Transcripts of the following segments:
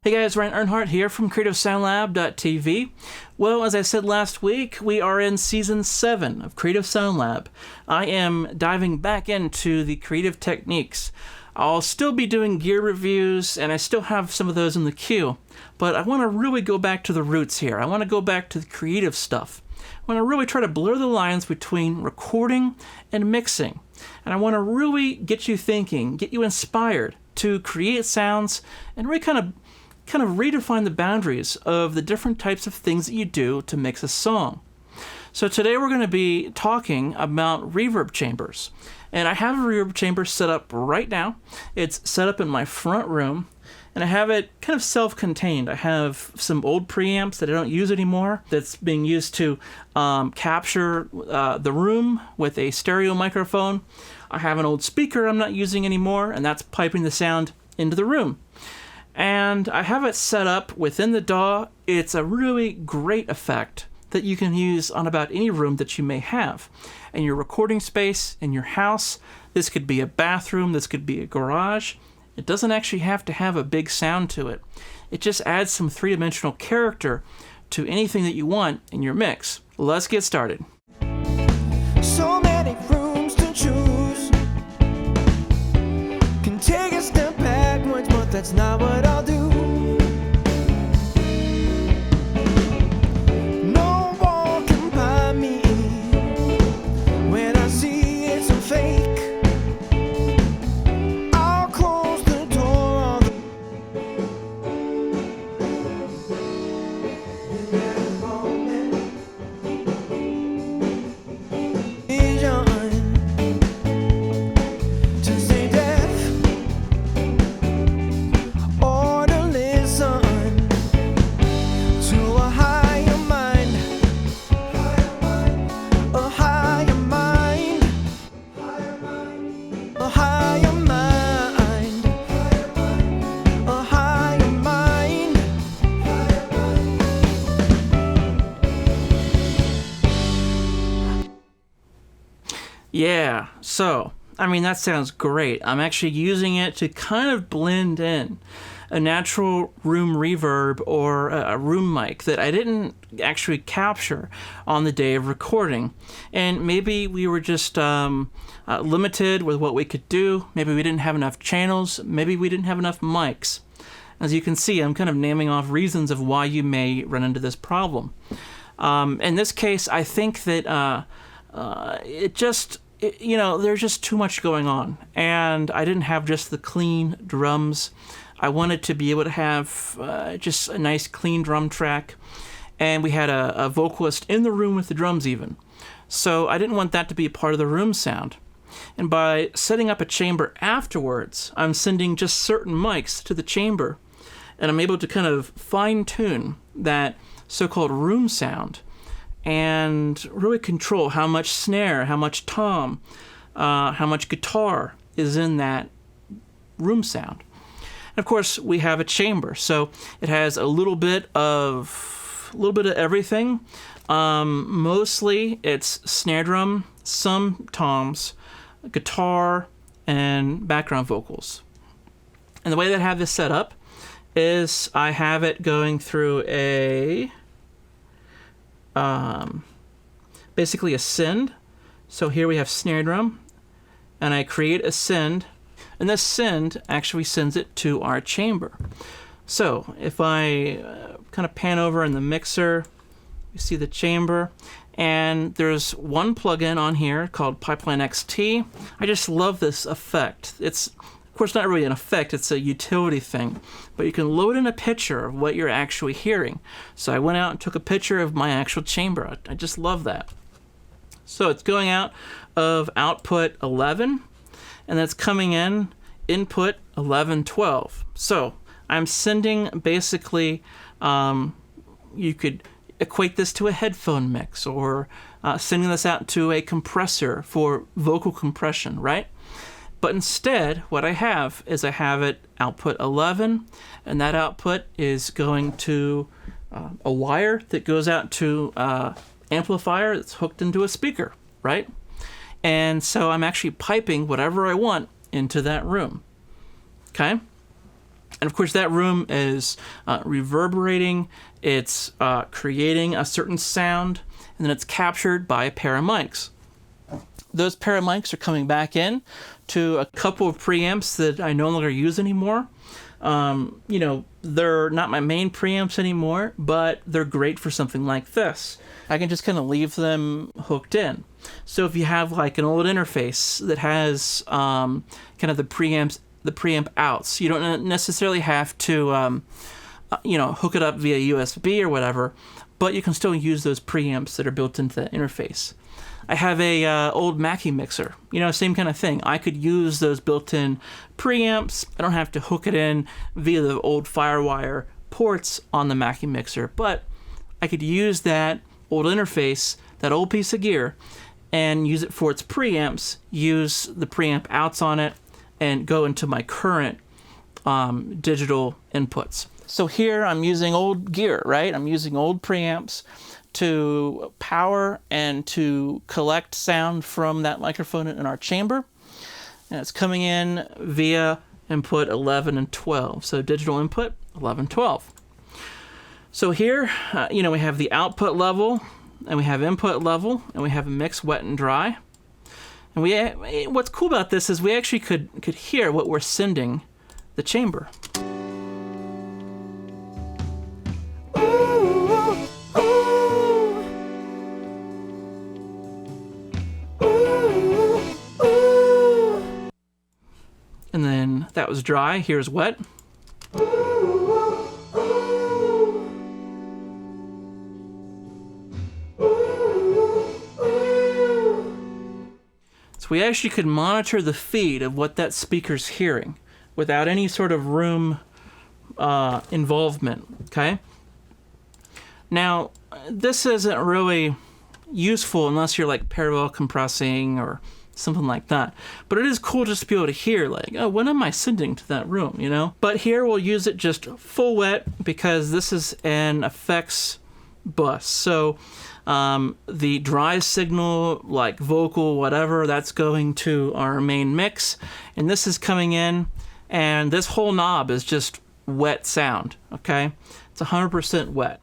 Hey guys, Ryan Earnhardt here from CreativeSoundLab.tv. Well, as I said last week, we are in Season 7 of Creative Sound Lab. I am diving back into the creative techniques. I'll still be doing gear reviews, and I still have some of those in the queue, but I want to really go back to the roots here. I want to go back to the creative stuff. I want to really try to blur the lines between recording and mixing, and I want to really get you thinking, get you inspired to create sounds, and really kind of redefine the boundaries of the different types of things that you do to mix a song. So today we're going to be talking about reverb chambers. And I have a reverb chamber set up right now. It's set up in my front room, and I have it kind of self-contained. I have some old preamps that I don't use anymore that's being used to capture the room with a stereo microphone. I have an old speaker I'm not using anymore, and that's piping the sound into the room. And I have it set up within the DAW. It's a really great effect that you can use on about any room that you may have. In your recording space, in your house, this could be a bathroom, this could be a garage. It doesn't actually have to have a big sound to it. It just adds some three-dimensional character to anything that you want in your mix. Let's get started. So many rooms to choose. Can take a step backwards, but that's not what I'll do. No one can buy me when I see it's a fake. I'll close the door on the vision to stay deaf or to listen to a higher mind, a higher mind, a higher mind, a higher mind. Yeah, so, that sounds great. I'm actually using it to kind of blend in a natural room reverb or a room mic that I didn't actually capture on the day of recording. And maybe we were just limited with what we could do. Maybe we didn't have enough channels. Maybe we didn't have enough mics. As you can see, I'm kind of naming off reasons of why you may run into this problem. In this case, I think that there's just too much going on, and I didn't have just the clean drums. I wanted to be able to have just a nice clean drum track, and we had a vocalist in the room with the drums even. So I didn't want that to be a part of the room sound. And by setting up a chamber afterwards, I'm sending just certain mics to the chamber, and I'm able to kind of fine-tune that so-called room sound and really control how much snare, how much tom, how much guitar is in that room sound. And of course, we have a chamber, so it has a little bit of everything. Mostly, it's snare drum, some toms, guitar, and background vocals. And the way that I have this set up is I have it going through basically a send. So here we have snare drum, and I create a send, and this send actually sends it to our chamber. So if I kind of pan over in the mixer, you see the chamber, and there's one plugin on here called Pipeline XT. I just love this effect. It's of course not really an effect, it's a utility thing, but you can load in a picture of what you're actually hearing. So I went out and took a picture of my actual chamber. I just love that. So it's going out of output 11, and that's coming in input 11, 12. So I'm sending basically, you could equate this to a headphone mix, or sending this out to a compressor for vocal compression, right? But instead, what I have is I have it output 11, and that output is going to a wire that goes out to amplifier that's hooked into a speaker, right? And so I'm actually piping whatever I want into that room, okay? And of course, that room is reverberating. It's creating a certain sound, and then it's captured by a pair of mics. Those pair of mics are coming back in to a couple of preamps that I no longer use anymore. They're not my main preamps anymore, but they're great for something like this. I can just kind of leave them hooked in. So if you have like an old interface that has kind of the preamp outs, you don't necessarily have to hook it up via USB or whatever, but you can still use those preamps that are built into that interface. I have a old Mackie mixer, same kind of thing. I could use those built-in preamps. I don't have to hook it in via the old Firewire ports on the Mackie mixer, but I could use that old interface, that old piece of gear, and use it for its preamps, use the preamp outs on it, and go into my current digital inputs. So here I'm using old gear, right? I'm using old preamps to power and to collect sound from that microphone in our chamber. And it's coming in via input 11 and 12. So digital input 11, 12. So here, we have the output level, and we have input level, and we have a mix wet and dry. And what's cool about this is we actually could hear what we're sending the chamber. And then that was dry, here's wet. So we actually could monitor the feed of what that speaker's hearing without any sort of room involvement, okay? Now, this isn't really useful unless you're like parallel compressing or something like that. But it is cool just to be able to hear, like, oh, when am I sending to that room, But here we'll use it just full wet because this is an effects bus. So the dry signal, like vocal, whatever, that's going to our main mix. And this is coming in, and this whole knob is just wet sound, okay? It's 100% wet.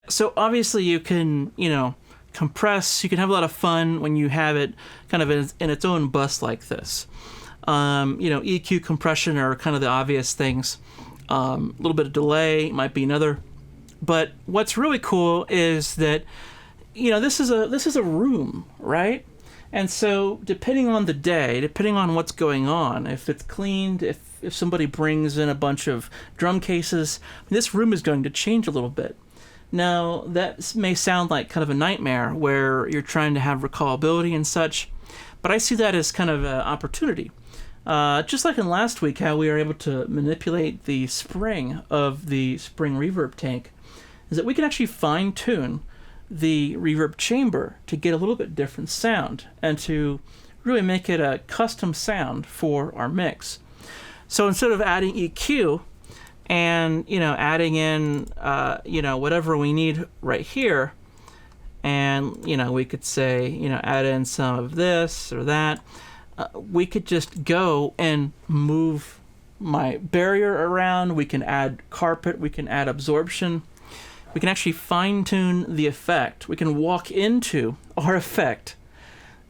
So obviously you can, compress. You can have a lot of fun when you have it kind of in its own bus like this. EQ, compression are kind of the obvious things. A little bit of delay might be another. But what's really cool is that, this is a room, right? And so depending on the day, depending on what's going on, if it's cleaned, if somebody brings in a bunch of drum cases, this room is going to change a little bit. Now, that may sound like kind of a nightmare where you're trying to have recallability and such, but I see that as kind of an opportunity. Just like in last week, how we were able to manipulate the spring of the spring reverb tank, is that we can actually fine-tune the reverb chamber to get a little bit different sound and to really make it a custom sound for our mix. So instead of adding EQ, and adding in whatever we need right here, and we could say add in some of this or that, we could just go and move my barrier around. We can add carpet, we can add absorption, we can actually fine-tune the effect. We can walk into our effect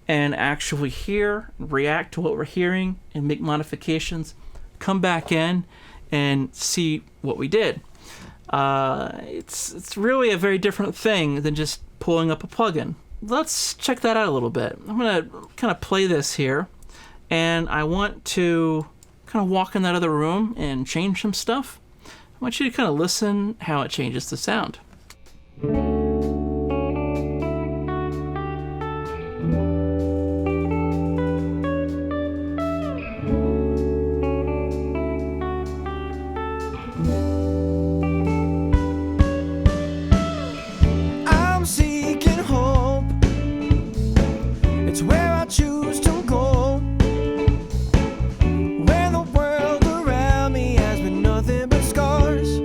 and actually hear, react to what we're hearing, and make modifications, come back in and see what we did. It's really a very different thing than just pulling up a plugin. Let's check that out a little bit. I'm going to kind of play this here, and I want to kind of walk in that other room and change some stuff. I want you to kind of listen how it changes the sound. I'm seeking hope. It's where I choose to go. When the world around me has been nothing but scars.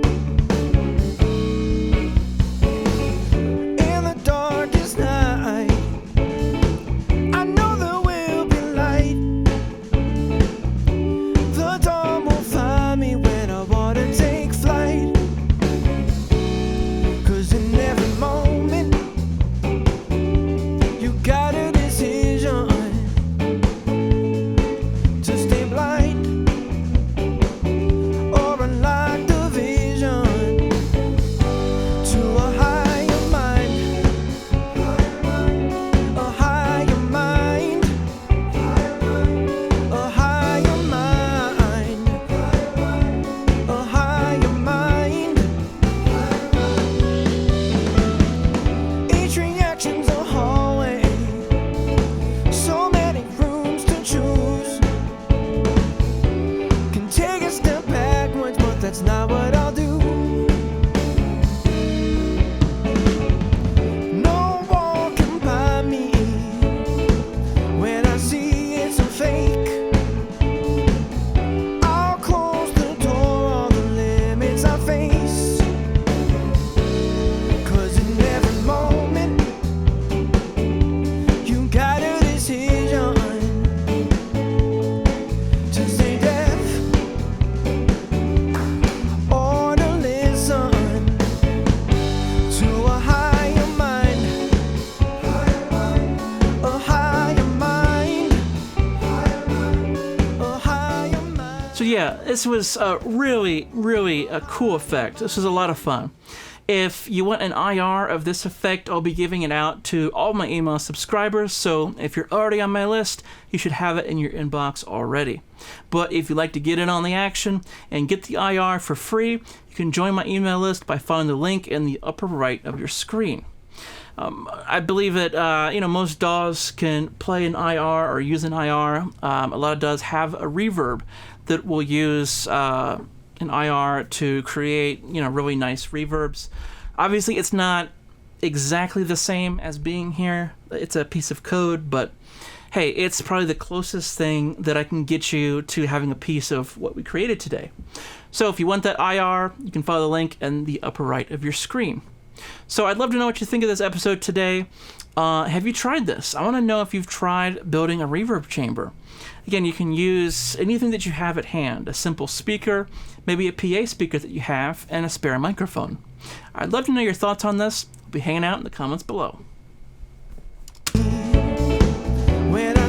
yeah, this was really a cool effect. This was a lot of fun. If you want an IR of this effect, I'll be giving it out to all my email subscribers, so if you're already on my list, you should have it in your inbox already. But if you'd like to get in on the action and get the IR for free, you can join my email list by following the link in the upper right of your screen. I believe that most DAWs can play an IR or use an IR. A lot of DAWs have a reverb that will use an IR to create really nice reverbs. Obviously, it's not exactly the same as being here. It's a piece of code, but hey, it's probably the closest thing that I can get you to having a piece of what we created today. So if you want that IR, you can follow the link in the upper right of your screen. So I'd love to know what you think of this episode today. Have you tried this? I want to know if you've tried building a reverb chamber. Again, you can use anything that you have at hand, a simple speaker, maybe a PA speaker that you have, and a spare microphone. I'd love to know your thoughts on this. I'll be hanging out in the comments below. When I